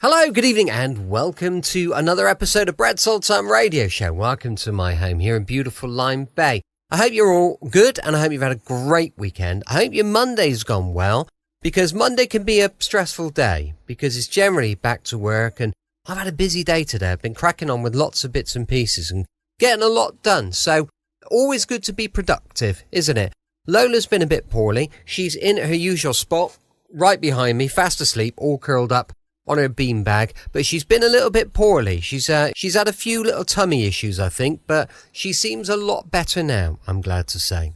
Hello, good evening, and welcome to another episode of Brett's Old-Time Radio Show. Welcome to my home here in beautiful Lyme Bay. I hope you're all good, and I hope you've had a great weekend. I hope your Monday's gone well, because Monday can be a stressful day, because it's generally back to work, and I've had a busy day today. I've been cracking on with lots of bits and pieces and getting a lot done, so always good to be productive, isn't it? Lola's been a bit poorly. She's in her usual spot, right behind me, fast asleep, all curled up on her beanbag, but she's been a little bit poorly. She's had a few little tummy issues, I think, but she seems a lot better now, I'm glad to say.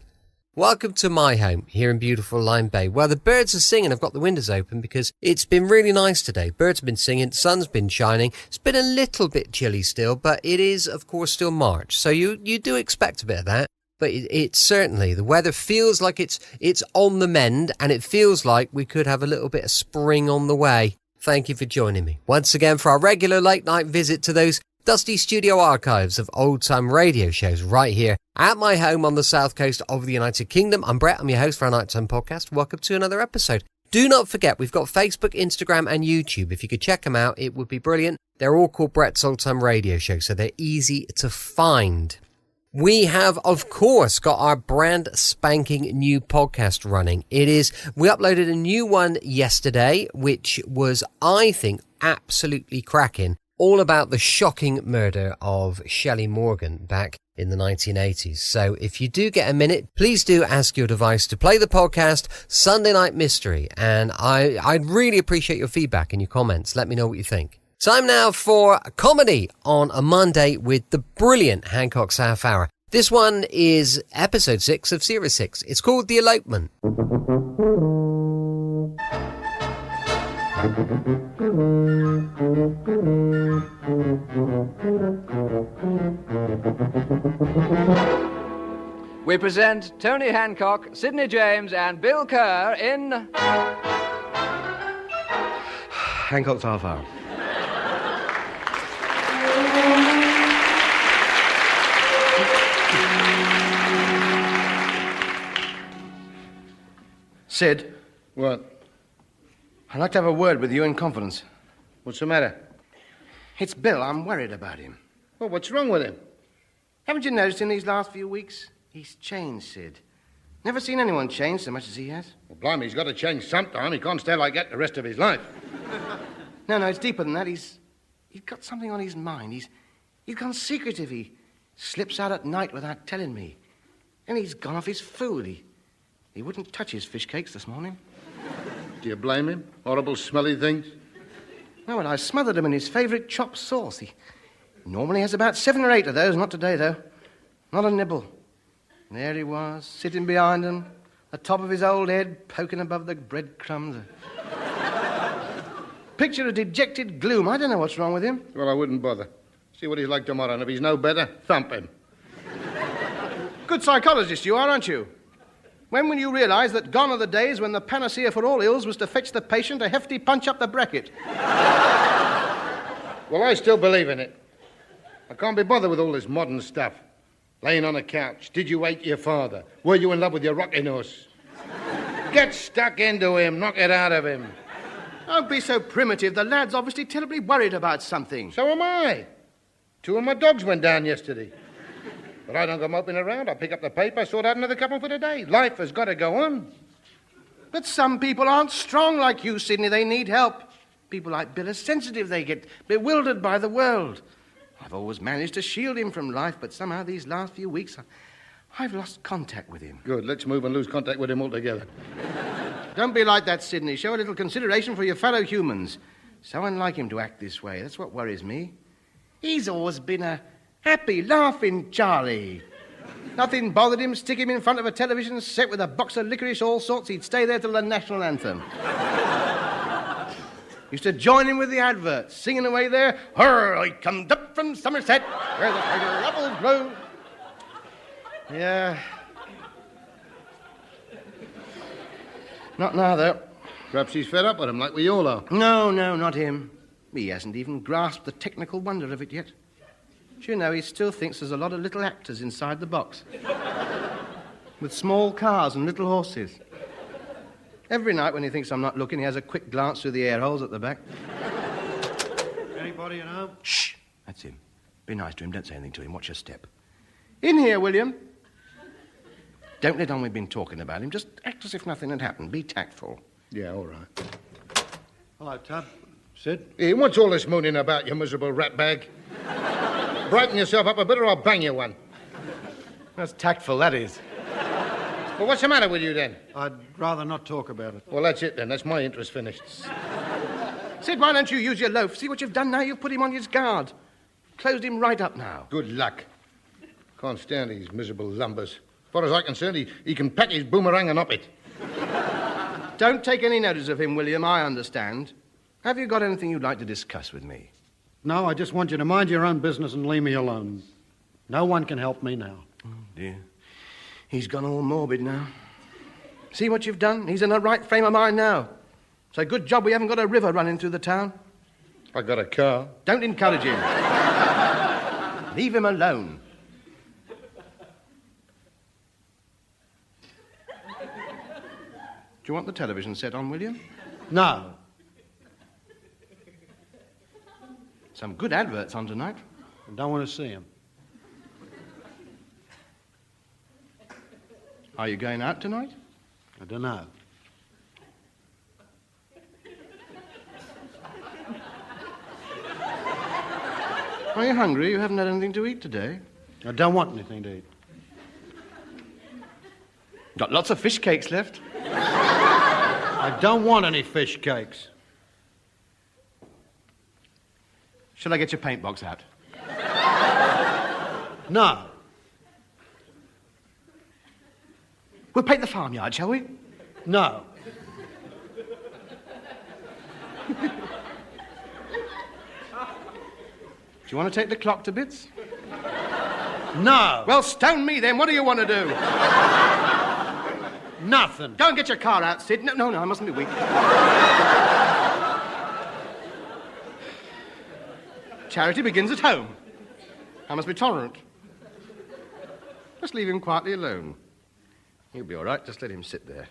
Welcome to my home here in beautiful Lyme Bay. Well, the birds are singing. I've got the windows open because it's been really nice today. Birds have been singing, sun's been shining. It's been a little bit chilly still, but it is, of course, still March, so you do expect a bit of that. But it's certainly, the weather feels like it's on the mend, and it feels like we could have a little bit of spring on the way. Thank you for joining me once again for our regular late night visit to those dusty studio archives of old-time radio shows right here at my home on the south coast of the United Kingdom. I'm Brett, I'm your host for our Nighttime podcast. Welcome to another episode. Do not forget, we've got Facebook, Instagram and YouTube. If you could check them out, it would be brilliant. They're all called Brett's Old-Time Radio Show, so they're easy to find. We have, of course, got our brand spanking new podcast running. We uploaded a new one yesterday, which was, I think, absolutely cracking. All about the shocking murder of Shelley Morgan back in the 1980s. So if you do get a minute, please do ask your device to play the podcast Sunday Night Mystery. And I'd really appreciate your feedback and your comments. Let me know what you think. Time now for comedy on a Monday with the brilliant Hancock's Half Hour. This one is episode 6 of series 6. It's called The Elopement. We present Tony Hancock, Sidney James and Bill Kerr in... Hancock's Half Hour. Sid. What? I'd like to have a word with you in confidence. What's the matter? It's Bill. I'm worried about him. Well, what's wrong with him? Haven't you noticed in these last few weeks? He's changed, Sid. Never seen anyone change so much as he has. Well, blimey, he's got to change sometime. He can't stay like that the rest of his life. No, it's deeper than that. He's got something on his mind. He's gone secretive. He slips out at night without telling me. And he's gone off his food. He wouldn't touch his fish cakes this morning. Do you blame him? Horrible, smelly things? No, well, I smothered him in his favourite chopped sauce. He normally has about 7 or 8 of those. Not today, though. Not a nibble. And there he was, sitting behind him, the top of his old head poking above the breadcrumbs. Picture of dejected gloom. I don't know what's wrong with him. Well, I wouldn't bother. See what he's like tomorrow, and if he's no better, thump him. Good psychologist you are, aren't you? When will you realise that gone are the days when the panacea for all ills was to fetch the patient a hefty punch up the bracket? Well, I still believe in it. I can't be bothered with all this modern stuff. Laying on a couch. Did you hate your father? Were you in love with your rocking horse? Get stuck into him. Knock it out of him. Don't be so primitive. The lad's obviously terribly worried about something. So am I. 2 of my dogs went down yesterday. But I don't go moping around. I pick up the paper, sort out another couple for the day. Life has got to go on. But some people aren't strong like you, Sidney. They need help. People like Bill are sensitive. They get bewildered by the world. I've always managed to shield him from life, but somehow these last few weeks, I've lost contact with him. Good. Let's move and lose contact with him altogether. Don't be like that, Sidney. Show a little consideration for your fellow humans. So unlike him to act this way. That's what worries me. He's always been a happy, laughing Charlie. Nothing bothered him. Stick him in front of a television set with a box of licorice, all sorts. He'd stay there till the national anthem. Used to join in with the adverts, singing away there. Hurr, I come up from Somerset, where the tiger apples grow. Yeah. Not now, though. Perhaps he's fed up with him, like we all are. No, not him. He hasn't even grasped the technical wonder of it yet. Do you know, he still thinks there's a lot of little actors inside the box. With small cars and little horses. Every night when he thinks I'm not looking, he has a quick glance through the air holes at the back. Anybody at home? Shh! That's him. Be nice to him. Don't say anything to him. Watch your step. In here, William. Don't let on we've been talking about him. Just act as if nothing had happened. Be tactful. Yeah, all right. Hello, Tub. Sid? Hey, what's all this mooning about, you miserable ratbag? Brighten yourself up a bit or I'll bang you one. That's tactful, that is. Well, what's the matter with you, then? I'd rather not talk about it. Well, that's it, then. That's my interest finished. Sid, why don't you use your loaf? See what you've done now? You've put him on his guard. Closed him right up now. Good luck. Can't stand these miserable lumbers. As far as I'm concerned, he can pack his boomerang and up it. Don't take any notice of him, William. I understand. Have you got anything you'd like to discuss with me? No, I just want you to mind your own business and leave me alone. No one can help me now. Oh, dear. He's gone all morbid now. See what you've done? He's in the right frame of mind now. It's a good job we haven't got a river running through the town. I got a car. Don't encourage him. Leave him alone. Do you want the television set on, William? No. Some good adverts on tonight. I don't want to see him. Are you going out tonight? I don't know. Are you hungry? You haven't had anything to eat today. I don't want anything to eat. Got lots of fish cakes left. I don't want any fish cakes. Shall I get your paint box out? No. We'll paint the farmyard, shall we? No. Do you want to take the clock to bits? No. Well, stone me then. What do you want to do? Nothing. Go and get your car out, Sid. No, I mustn't be weak. Charity begins at home. I must be tolerant. Just leave him quietly alone. He'll be all right. Just let him sit there.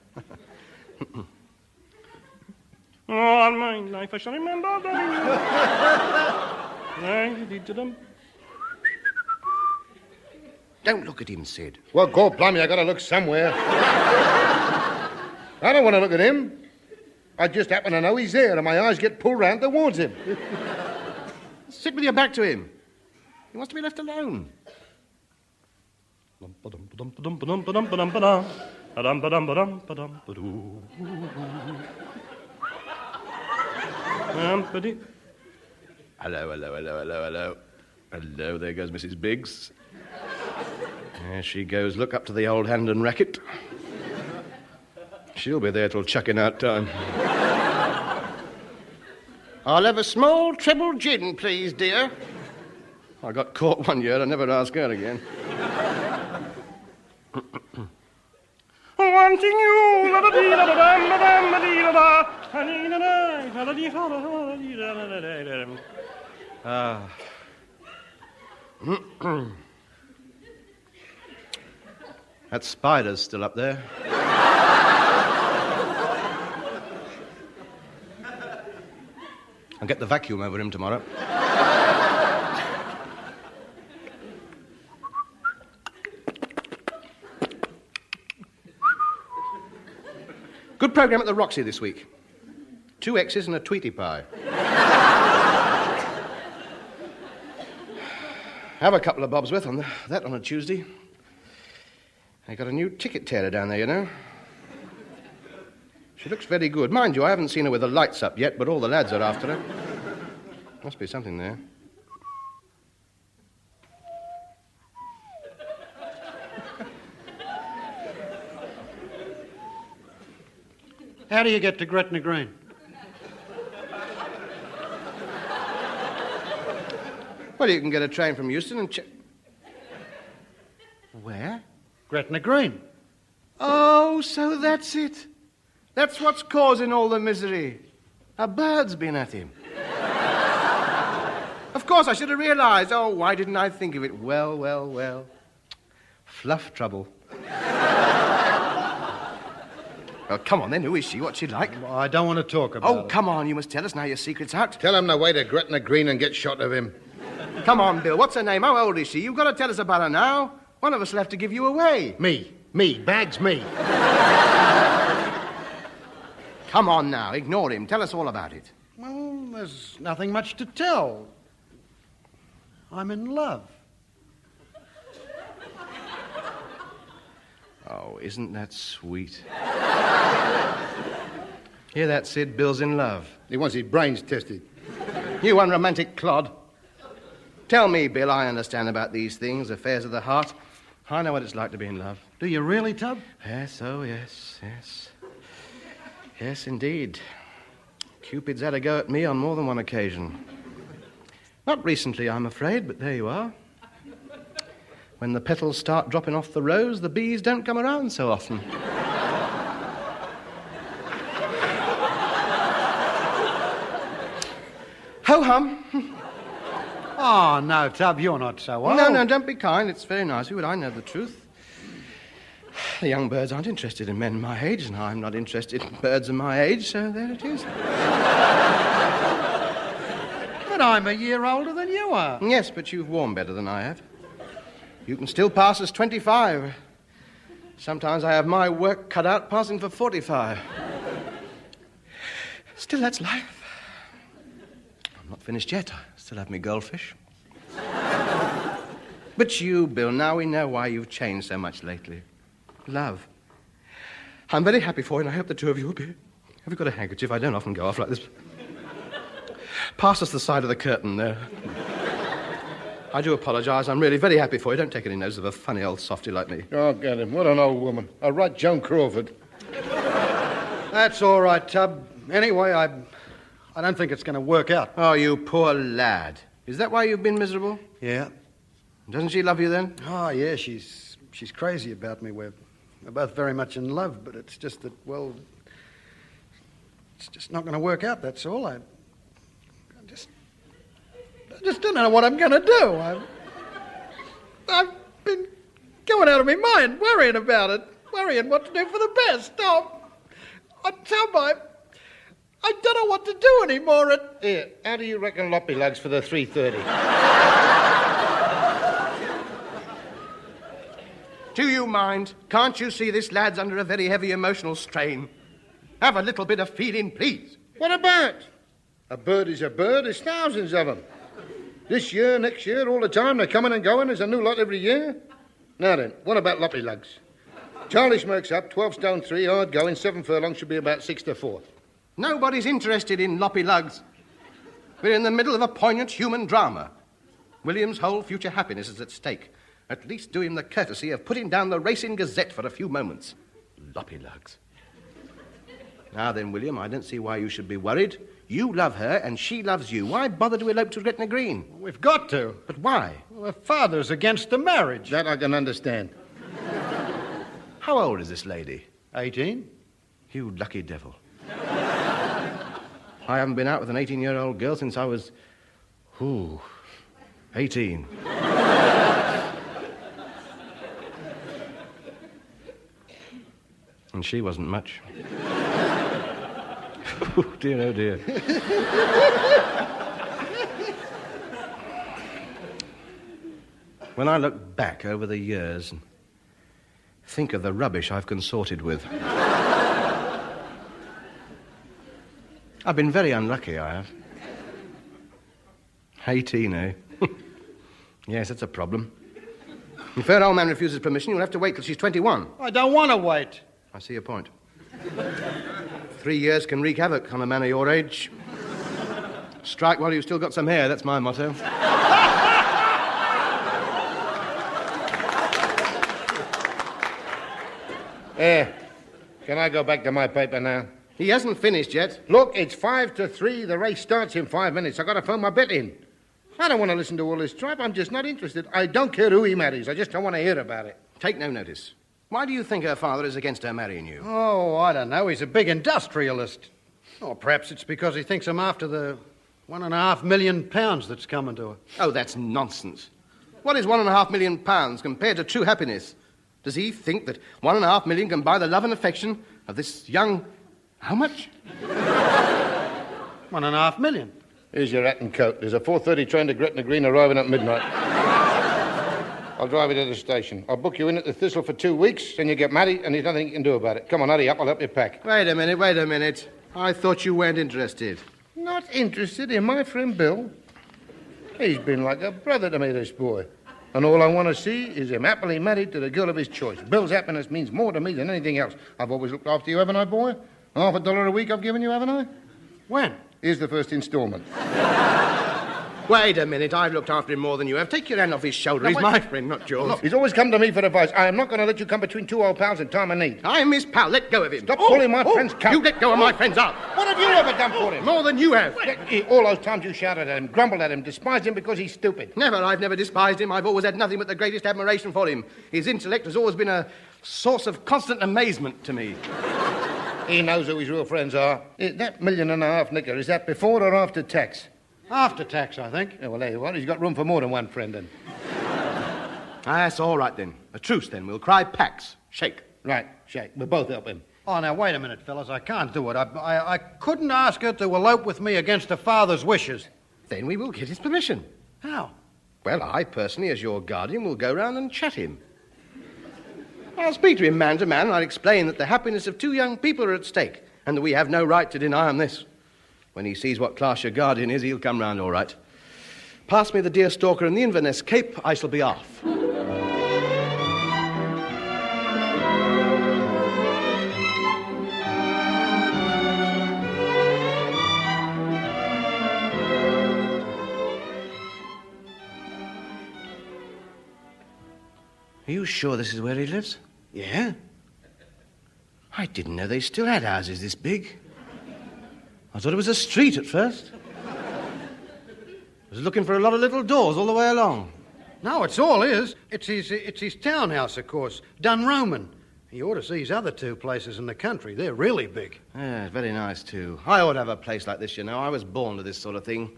On my life I shall remember. Don't look at him, Sid. Well, God blimey, I gotta look somewhere. I don't want to look at him. I just happen to know he's there, and my eyes get pulled round towards him. Sit with your back to him. He wants to be left alone. Hello. Hello, there goes Mrs. Biggs. There she goes. Look up to the old hand and racket. She'll be there till chucking out time. I'll have a small treble gin, please, dear. I got caught one year. I never ask her again. Wanting you. That spider's still up there. I'll get the vacuum over him tomorrow. Good programme at the Roxy this week. 2 X's and a Tweety pie. Have a couple of bobs worth on that on a Tuesday. I got a new ticket tearer down there, you know. She looks very good. Mind you, I haven't seen her with the lights up yet, but all the lads are after her. Must be something there. How do you get to Gretna Green? Well, you can get a train from Euston and Where? Gretna Green. Oh, so that's it. That's what's causing all the misery. A bird's been at him. Of course, I should have realized. Oh, why didn't I think of it? Well. Fluff trouble. Oh, come on then. Who is she? What's she like? Well, I don't want to talk about it. Oh, come on. You must tell us now your secret's out. Tell him to wait at Gretna Green and get shot of him. Come on, Bill. What's her name? How old is she? You've got to tell us about her now. One of us will have to give you away. Me. Bags me. Come on now. Ignore him. Tell us all about it. Well, there's nothing much to tell. I'm in love. Oh, isn't that sweet? Hear that, Sid? Bill's in love. He wants his brains tested. You unromantic clod. Tell me, Bill, I understand about these things, affairs of the heart. I know what it's like to be in love. Do you really, Tub? Yes, oh, yes. Yes, indeed. Cupid's had a go at me on more than one occasion. Not recently, I'm afraid, but there you are. When the petals start dropping off the rose, the bees don't come around so often. Ho-hum. Oh, no, Tub, you're not so old. No, don't be kind. It's very nice of you, but I know the truth. The young birds aren't interested in men my age, and I'm not interested in birds of my age, so there it is. But I'm a year older than you are. Yes, but you've worn better than I have. You can still pass as 25. Sometimes I have my work cut out passing for 45. Still, that's life. I'm not finished yet. I still have me goldfish. But you, Bill, now we know why you've changed so much lately. Love. I'm very happy for you, and I hope the two of you will be. Have you got a handkerchief? I don't often go off like this. Pass us the side of the curtain there. I do apologise. I'm really very happy for you. Don't take any notice of a funny old softy like me. Oh, get him. What an old woman. A right Joan Crawford. That's all right, Tub. Anyway, I don't think it's going to work out. Oh, you poor lad. Is that why you've been miserable? Yeah. Doesn't she love you then? Oh, yeah, she's crazy about me. We're both very much in love, but it's just that, well, it's just not going to work out, that's all. I just don't know what I'm going to do. I've been going out of my mind, worrying about it, worrying what to do for the best. Oh, Tub, I don't know what to do anymore. Here, how do you reckon Loppy lugs for the 3:30? Do you mind? Can't you see this lad's under a very heavy emotional strain? Have a little bit of feeling, please. What about? A bird is a bird. There's thousands of them. This year, next year, all the time. They're coming and going. There's a new lot every year. Now then, what about Loppy lugs? Charlie Smirk's up, 12 stone 3, hard going, 7 furlongs, should be about 6 to 4. Nobody's interested in loppy lugs. We're in the middle of a poignant human drama. William's whole future happiness is at stake. At least do him the courtesy of putting down the Racing Gazette for a few moments. Loppy lugs. Now then, William, I don't see why you should be worried. You love her and she loves you. Why bother to elope to Gretna Green? We've got to. But why? Well, her father's against the marriage. That I can understand. How old is this lady? 18. You lucky devil. I haven't been out with an 18-year-old girl since I was... 18. And she wasn't much. Oh, dear, oh, dear. When I look back over the years and think of the rubbish I've consorted with... I've been very unlucky, I have. 18, eh? Yes, that's a problem. If her old man refuses permission, you'll have to wait till she's 21. I don't want to wait. I see your point. 3 years can wreak havoc on a man of your age. Strike while you've still got some hair, that's my motto. Can I go back to my paper now? He hasn't finished yet. Look, it's 5 to 3. The race starts in 5 minutes. I've got to phone my bet in. I don't want to listen to all this tripe. I'm just not interested. I don't care who he marries. I just don't want to hear about it. Take no notice. Why do you think her father is against her marrying you? Oh, I don't know. He's a big industrialist. Or perhaps it's because he thinks I'm after the £1.5 million that's coming to her. Oh, that's nonsense. What is £1.5 million compared to true happiness? Does he think that £1.5 million can buy the love and affection of this young... How much? $1.5 million. Here's your hat and coat. There's a 4:30 train to Gretna Green arriving at midnight. I'll drive you to the station. I'll book you in at the Thistle for 2 weeks, then you get married, and there's nothing you can do about it. Come on, hurry up. I'll help you pack. Wait a minute. I thought you weren't interested. Not interested in my friend Bill? He's been like a brother to me, this boy. And all I want to see is him happily married to the girl of his choice. Bill's happiness means more to me than anything else. I've always looked after you, haven't I, boy? $50 a week I've given you, haven't I? When? Here's the first installment. Wait a minute, I've looked after him more than you have. Take your hand off his shoulder. He's my friend, not yours. Look, he's always come to me for advice. I am not going to let you come between two old pals in time of need. I'm his pal. Let go of him. Stop pulling my friend's coat. You let go of my friend's arm. What have you ever done for him? More than you have. All those times you shouted at him, grumbled at him, despised him because he's stupid. Never. I've never despised him. I've always had nothing but the greatest admiration for him. His intellect has always been a source of constant amazement to me. He knows who his real friends are. That $1.5 million, Nicker, is that before or after tax? After tax, I think. Yeah, well, there you are. He's got room for more than one friend, then. That's all right, then. A truce, then. We'll cry Pax. Shake. Right, shake. We'll both help him. Oh, now, wait a minute, fellas. I can't do it. I couldn't ask her to elope with me against her father's wishes. Then we will get his permission. How? Well, I personally, as your guardian, will go round and chat him. I'll speak to him man to man, and I'll explain that the happiness of two young people are at stake, and that we have no right to deny him this. When he sees what class your guardian is, he'll come round all right. Pass me the deer stalker and the Inverness cape, I shall be off. Are you sure this is where he lives? Yeah? I didn't know they still had houses this big. I thought it was a street at first. I was looking for a lot of little doors all the way along. No, it's all his. It's his townhouse, of course. Done Roman. You ought to see his other two places in the country. They're really big. Yeah, very nice, too. I ought to have a place like this, you know. I was born to this sort of thing.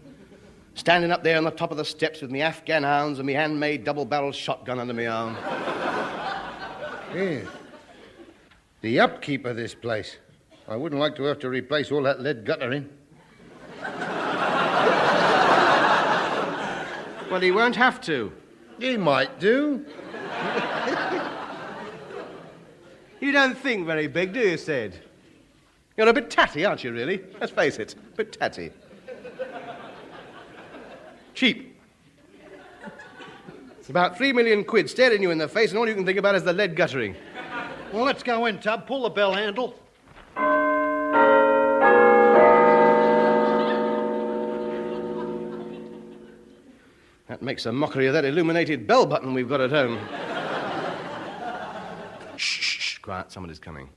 Standing up there on the top of the steps with me Afghan hounds and me handmade double-barreled shotgun under my arm. Yeah. The upkeep of this place. I wouldn't like to have to replace all that lead guttering. Well, he won't have to. He might do. You don't think very big, do you, Sid? You're a bit tatty, aren't you, really? Let's face it, a bit tatty. Cheap. It's about 3 million quid staring you in the face, and all you can think about is the lead guttering. Well, let's go in, Tub. Pull the bell handle. That makes a mockery of that illuminated bell button we've got at home. Shh, quiet, somebody's coming.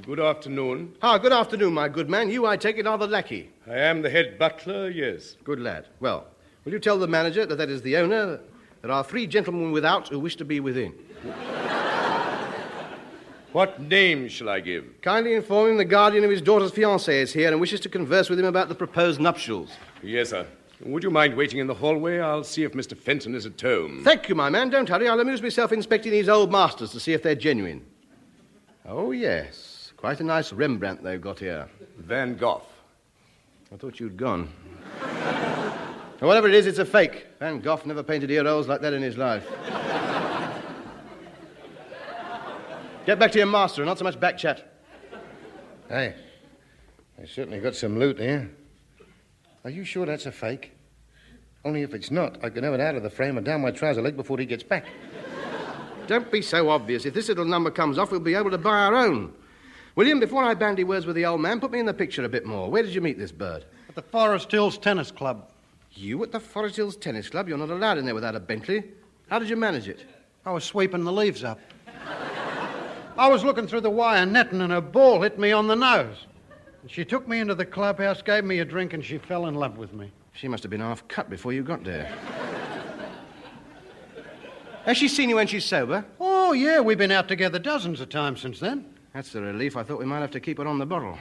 Good afternoon. Ah, good afternoon, my good man. You, I take it, are the lackey. I am the head butler, yes. Good lad. Well, will you tell the manager that is the owner? There are 3 gentlemen without who wish to be within. What name shall I give? Kindly inform him the guardian of his daughter's fiancé is here and wishes to converse with him about the proposed nuptials. Yes, sir. Would you mind waiting in the hallway? I'll see if Mr. Fenton is at home. Thank you, my man. Don't hurry. I'll amuse myself inspecting these old masters to see if they're genuine. Oh, yes. Quite a nice Rembrandt they've got here. Van Gogh. I thought you'd gone. Whatever it is, it's a fake. Van Gogh never painted ear rolls like that in his life. Get back to your master and not so much back chat. Hey, I certainly got some loot here. Are you sure that's a fake? Only if it's not, I can have it out of the frame and down my trouser leg before he gets back. Don't be so obvious. If this little number comes off, we'll be able to buy our own. William, before I bandy words with the old man, put me in the picture a bit more. Where did you meet this bird? At the Forest Hills Tennis Club. You at the Forest Hills Tennis Club? You're not allowed in there without a Bentley. How did you manage it? I was sweeping the leaves up. I was looking through the wire netting and a ball hit me on the nose. She took me into the clubhouse, gave me a drink, and she fell in love with me. She must have been half cut before you got there. Has she seen you when she's sober? Oh, yeah, we've been out together dozens of times since then. That's a relief. I thought we might have to keep her on the bottle.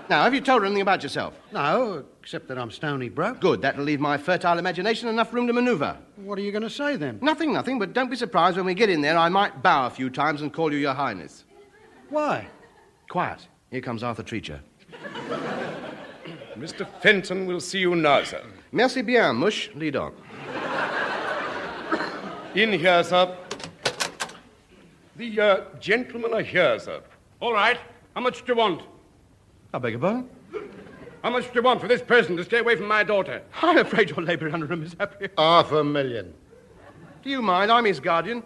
Now, have you told her anything about yourself? No, except that I'm stony broke. Good. That'll leave my fertile imagination enough room to maneuver. What are you going to say, then? Nothing, but don't be surprised when we get in there. I might bow a few times and call you Your Highness. Why? Quiet. Here comes Arthur Treacher. Mr. Fenton will see you now, sir. Merci bien, Mush. Lead on. In here, sir. The gentlemen are here, sir. All right. How much do you want? I beg your pardon? How much do you want for this person to stay away from my daughter? I'm afraid you're labouring under a mishap here. $500,000. Do you mind? I'm his guardian.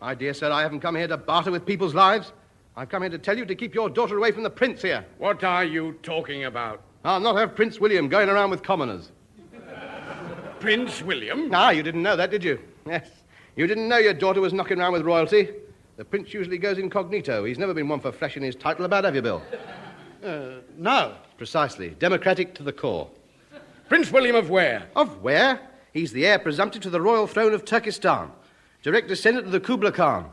My dear sir, I haven't come here to barter with people's lives. I've come here to tell you to keep your daughter away from the prince here. What are you talking about? I'll not have Prince William going around with commoners. Prince William? Ah, you didn't know that, did you? Yes. You didn't know your daughter was knocking around with royalty. The prince usually goes incognito. He's never been one for flashing his title about, have you, Bill? No. Precisely. Democratic to the core. Prince William of where? Of where? He's the heir presumptive to the royal throne of Turkestan. Direct descendant of the Kubla Khan.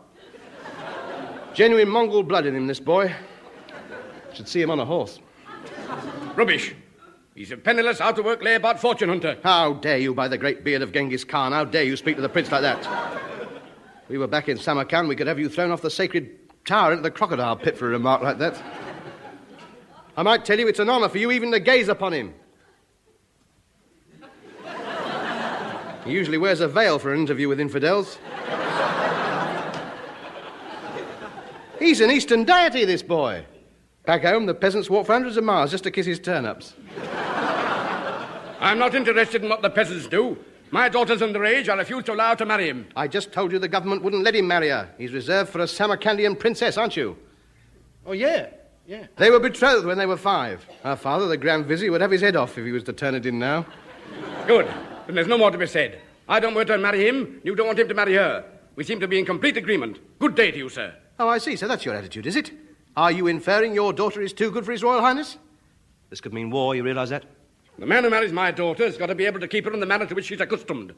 Genuine Mongol blood in him, this boy. Should see him on a horse. Rubbish. He's a penniless, out-of-work, lay-about fortune hunter. How dare you, by the great beard of Genghis Khan, how dare you speak to the prince like that? We were back in Samarkand, we could have you thrown off the sacred tower into the crocodile pit for a remark like that. I might tell you it's an honour for you even to gaze upon him. He usually wears a veil for an interview with infidels. He's an Eastern deity, this boy. Back home, the peasants walk for hundreds of miles just to kiss his turnips. I'm not interested in what the peasants do. My daughter's underage. I refuse to allow her to marry him. I just told you the government wouldn't let him marry her. He's reserved for a Samarkandian princess, aren't you? Oh, yeah. They were betrothed when they were 5. Her father, the Grand Vizier, would have his head off if he was to turn it in now. Good. Then there's no more to be said. I don't want her to marry him. You don't want him to marry her. We seem to be in complete agreement. Good day to you, sir. Oh, I see. So that's your attitude, is it? Are you inferring your daughter is too good for His Royal Highness? This could mean war, you realise that? The man who marries my daughter has got to be able to keep her in the manner to which she's accustomed.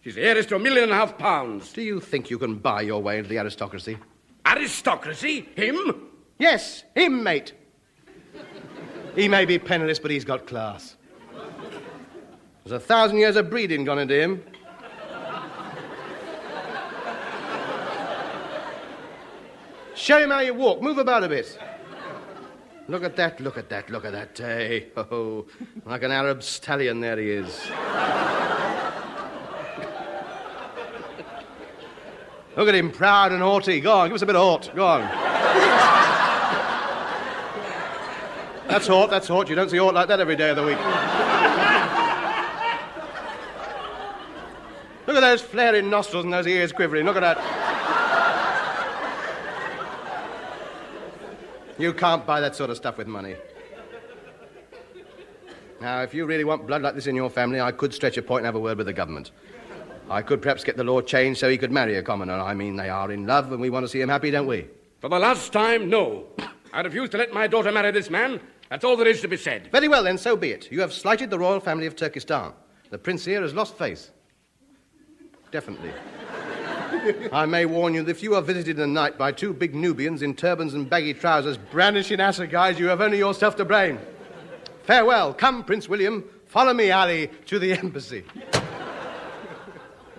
She's the heiress to £1.5 million. Do you think you can buy your way into the aristocracy? Aristocracy? Him? Yes, him, mate. He may be penniless, but he's got class. There's 1,000 years of breeding gone into him. Show him how you walk. Move about a bit. Look at that, look at that, look at that. Hey, oh, like an Arab stallion, there he is. Look at him, proud and haughty. Go on, give us a bit of haut. Go on. That's haut, that's haut. You don't see haut like that every day of the week. Look at those flaring nostrils and those ears quivering. Look at that. You can't buy that sort of stuff with money. Now, if you really want blood like this in your family, I could stretch a point and have a word with the government. I could perhaps get the law changed so he could marry a commoner. I mean, they are in love and we want to see him happy, don't we? For the last time, no. I refuse to let my daughter marry this man. That's all there is to be said. Very well, then, so be it. You have slighted the royal family of Turkestan. The prince here has lost face. Definitely. I may warn you that if you are visited in the night by 2 big Nubians in turbans and baggy trousers brandishing assegais, you have only yourself to blame. Farewell. Come, Prince William. Follow me, Ali, to the embassy.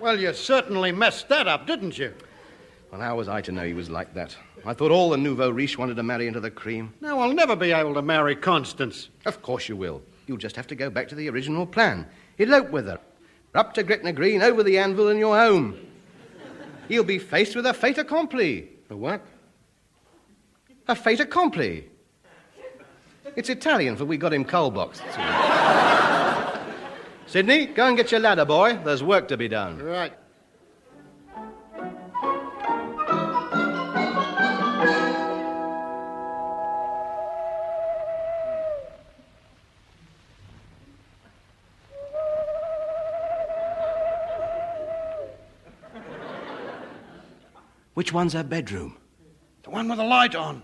Well, you certainly messed that up, didn't you? Well, how was I to know he was like that? I thought all the nouveau riche wanted to marry into the cream. Now, I'll never be able to marry Constance. Of course you will. You'll just have to go back to the original plan. Elope with her. Up to Gretna Green, over the anvil, and you're home. He'll be faced with a fait accompli. A what? A fait accompli. It's Italian for we got him coal-boxed. Sidney, go and get your ladder, boy. There's work to be done. Right. Which one's her bedroom? The one with the light on.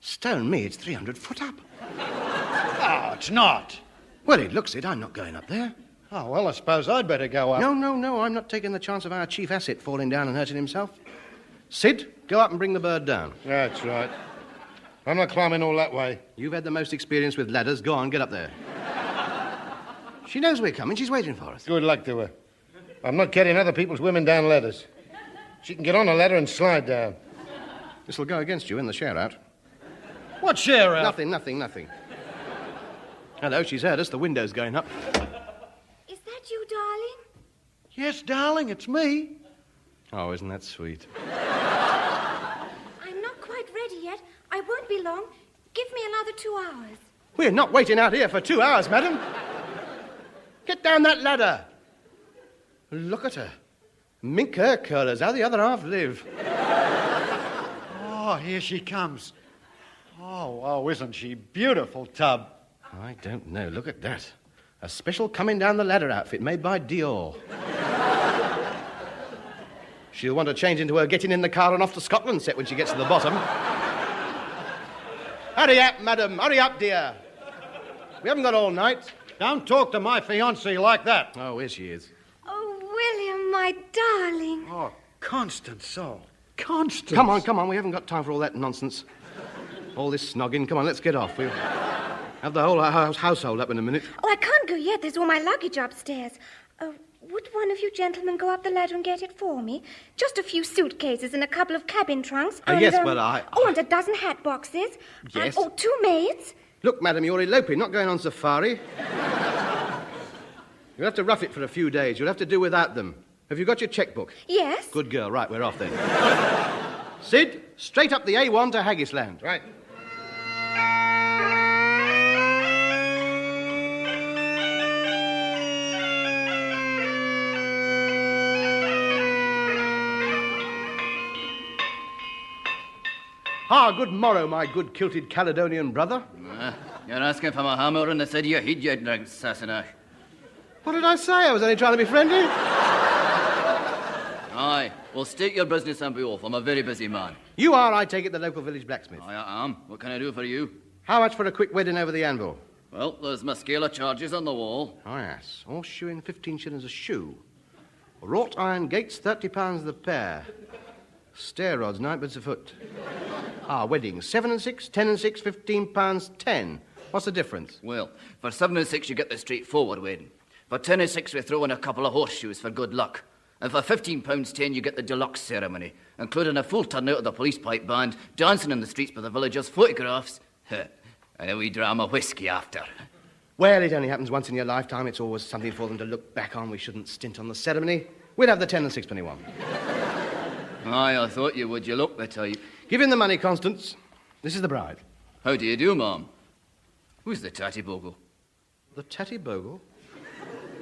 Stone me, it's 300 foot up. Oh, it's not. Well, it looks it. I'm not going up there. Oh, well, I suppose I'd better go up. No. I'm not taking the chance of our chief asset falling down and hurting himself. Sid, go up and bring the bird down. That's right. I'm not climbing all that way. You've had the most experience with ladders. Go on, get up there. She knows we're coming. She's waiting for us. Good luck to her. I'm not carrying other people's women down ladders. She can get on a ladder and slide down. This'll go against you in the share-out. What share-out? Nothing. Hello, she's heard us. The window's going up. Is that you, darling? Yes, darling, it's me. Oh, isn't that sweet? I'm not quite ready yet. I won't be long. Give me another 2 hours. We're not waiting out here for 2 hours, madam. Get down that ladder. Look at her. Mink her curlers. How the other half live. Oh, here she comes. Oh, isn't she beautiful, Tub? I don't know. Look at that. A special coming down the ladder outfit made by Dior. She'll want to change into her getting in the car and off to Scotland set when she gets to the bottom. Hurry up, madam. Hurry up, dear. We haven't got all night. Don't talk to my fiancée like that. Oh, here she is. Oh, William, my darling. Oh, Constance, Constance. Come on. We haven't got time for all that nonsense. All this snogging. Come on, let's get off. We'll have the whole household up in a minute. Oh, I can't go yet. There's all my luggage upstairs. Would one of you gentlemen go up the ladder and get it for me? Just a few suitcases and a couple of cabin trunks. Yes, but I... Oh, and a dozen hat boxes. Yes. And, 2 maids. Look, madam, you're eloping, not going on safari. You'll have to rough it for a few days. You'll have to do without them. Have you got your checkbook? Yes. Good girl. Right, we're off then. Sid, straight up the A1 to Haggisland. Right. Good morrow, my good kilted Caledonian brother. You're asking for my hammer in the city of heed, you drink Sassenach. What did I say? I was only trying to be friendly. Aye, well, state your business and be off. I'm a very busy man. You are, I take it, the local village blacksmith. I am. What can I do for you? How much for a quick wedding over the anvil? Well, there's my scale of charges on the wall. Oh, yes. Horseshoeing 15 shillings a shoe. Wrought iron gates, £30 the pair. Stair rods, 9pence a foot. Weddings, 7 and 6, 10 and 6, £15 10. What's the difference? Well, for 7 and 6, you get the straightforward wedding. For 10 and 6, we throw in a couple of horseshoes for good luck. And for £15 10, you get the deluxe ceremony, including a full turnout of the police pipe band, dancing in the streets with the villagers, photographs, and a wee drama whiskey after. Well, it only happens once in your lifetime. It's always something for them to look back on. We shouldn't stint on the ceremony. We'll have the 10 and 6 penny one. Aye, I thought you would. You look the type. Give in the money, Constance. This is the bride. How do you do, Ma'am? Who's the tatty bogle? The tatty bogle?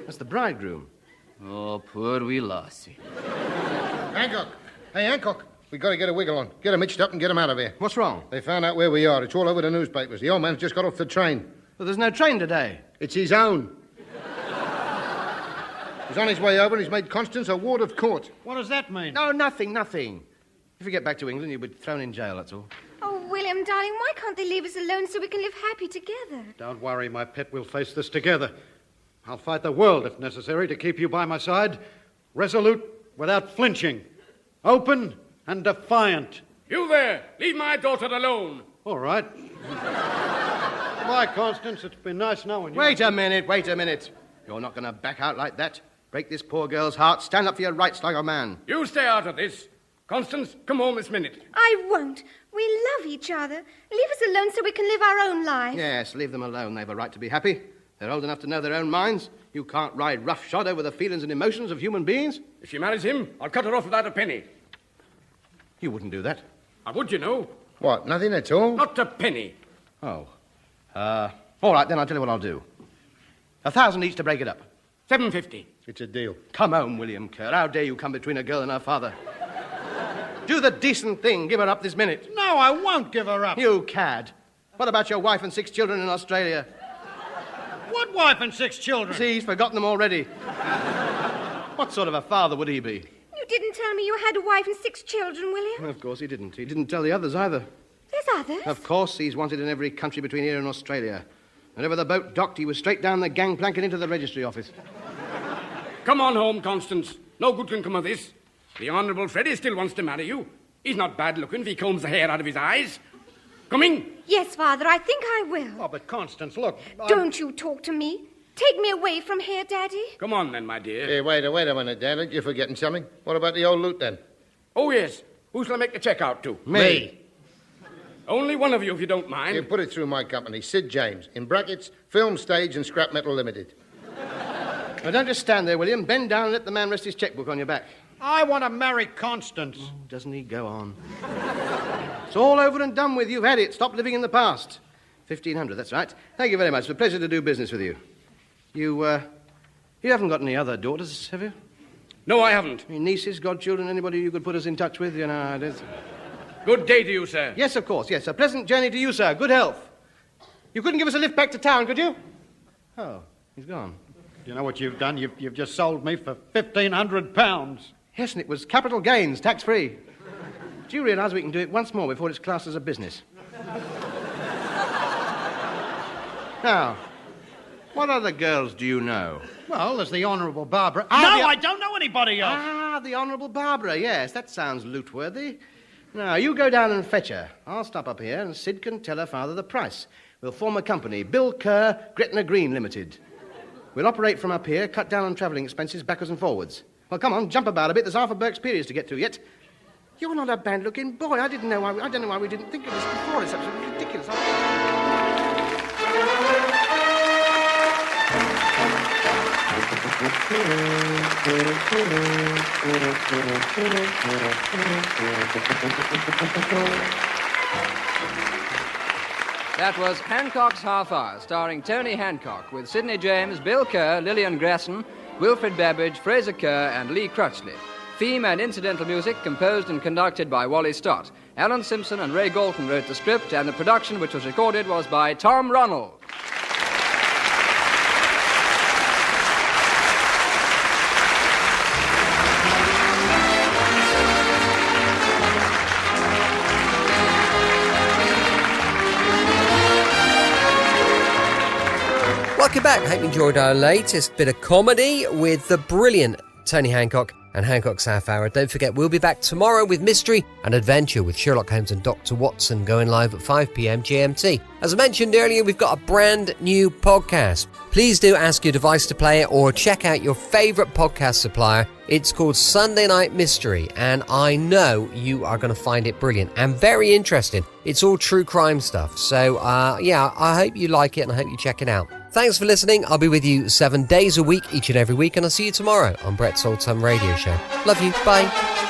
That's the bridegroom. Oh, poor wee lassie. Hancock. Hey, Hancock. We got to get a wiggle on. Get him hitched up and get him out of here. What's wrong? They found out where we are. It's all over the newspapers. The old man's just got off the train. Well, there's no train today. It's his own. He's on his way over and he's made Constance a ward of court. What does that mean? No, nothing. If you get back to England, you'll be thrown in jail, that's all. Oh, William, darling, why can't they leave us alone so we can live happy together? Don't worry, my pet. We'll face this together. I'll fight the world, if necessary, to keep you by my side. Resolute, without flinching. Open and defiant. You there! Leave my daughter alone! All right. Goodbye, Constance. It's been nice knowing you. Wait a minute. You're not going to back out like that. Break this poor girl's heart. Stand up for your rights like a man. You stay out of this. Constance, come home this minute. I won't. We love each other. Leave us alone so we can live our own lives. Yes, leave them alone. They've a right to be happy. They're old enough to know their own minds. You can't ride roughshod over the feelings and emotions of human beings. If she marries him, I'll cut her off without a penny. You wouldn't do that. I would, you know. What, nothing at all? Not a penny. Oh. All right, then I'll tell you what I'll do. 1,000 each to break it up. $7.50. It's a deal. Come home, William Kerr. How dare you come between a girl and her father? Do the decent thing. Give her up this minute. No, I won't give her up. You cad. What about your wife and 6 children in Australia? What wife and 6 children? See, he's forgotten them already. What sort of a father would he be? You didn't tell me you had a wife and 6 children, William. Of course he didn't. He didn't tell the others either. There's others. Of course, he's wanted in every country between here and Australia. Whenever the boat docked, he was straight down the gangplank and into the registry office. Come on home, Constance. No good can come of this. The Honourable Freddie still wants to marry you. He's not bad looking if he combs the hair out of his eyes. Coming? Yes, Father, I think I will. Oh, but Constance, look. Don't you talk to me. Take me away from here, Daddy. Come on then, my dear. Hey, wait a minute, Dad. Aren't you forgetting something? What about the old loot, then? Oh, yes. Who shall I make the check out to? Me. Only one of you, if you don't mind. You put it through my company, Sid James, in brackets, Film Stage and Scrap Metal Limited. Now, don't just stand there, William. Bend down and let the man rest his checkbook on your back. I want to marry Constance. Oh, doesn't he go on? It's all over and done with. You've had it. Stop living in the past. 1,500, that's right. Thank you very much. It's a pleasure to do business with you. You haven't got any other daughters, have you? No, I haven't. Any nieces, godchildren, anybody you could put us in touch with? You know, Good day to you, sir. Yes, of course, yes. A pleasant journey to you, sir. Good health. You couldn't give us a lift back to town, could you? Oh, he's gone. You know what you've done? You've just sold me for £1,500. Yes, and it was capital gains, tax-free. Do you realise we can do it once more before it's classed as a business? Now, what other girls do you know? Well, there's the Honourable Barbara. I don't know anybody else. The Honourable Barbara, yes. That sounds loot-worthy. Now, you go down and fetch her. I'll stop up here and Sid can tell her father the price. We'll form a company, Bill Kerr, Gretna Green Limited. We'll operate from up here, cut down on travelling expenses backwards and forwards. Well, come on, jump about a bit. There's half a Burke's Periods to get through yet. You're not a bad-looking boy. I don't know why we didn't think of this before. It's absolutely ridiculous. That was Hancock's Half Hour, starring Tony Hancock, with Sidney James, Bill Kerr, Lillian Grasson, Wilfred Babbage, Fraser Kerr, and Lee Crutchley. Theme and incidental music composed and conducted by Wally Stott. Alan Simpson and Ray Galton wrote the script, and the production, which was recorded, was by Tom Ronald. Welcome back. Hope you enjoyed our latest bit of comedy with the brilliant Tony Hancock and Hancock's Half Hour. Don't forget, we'll be back tomorrow with Mystery and Adventure with Sherlock Holmes and Dr. Watson, going live at 5 p.m. GMT. As I mentioned earlier, we've got a brand new podcast. Please do ask your device to play it or check out your favourite podcast supplier. It's called Sunday Night Mystery, and I know you are going to find it brilliant and very interesting. It's all true crime stuff. So, I hope you like it and I hope you check it out. Thanks for listening. I'll be with you 7 days a week, each and every week, and I'll see you tomorrow on Brett's Old Time Radio Show. Love you. Bye.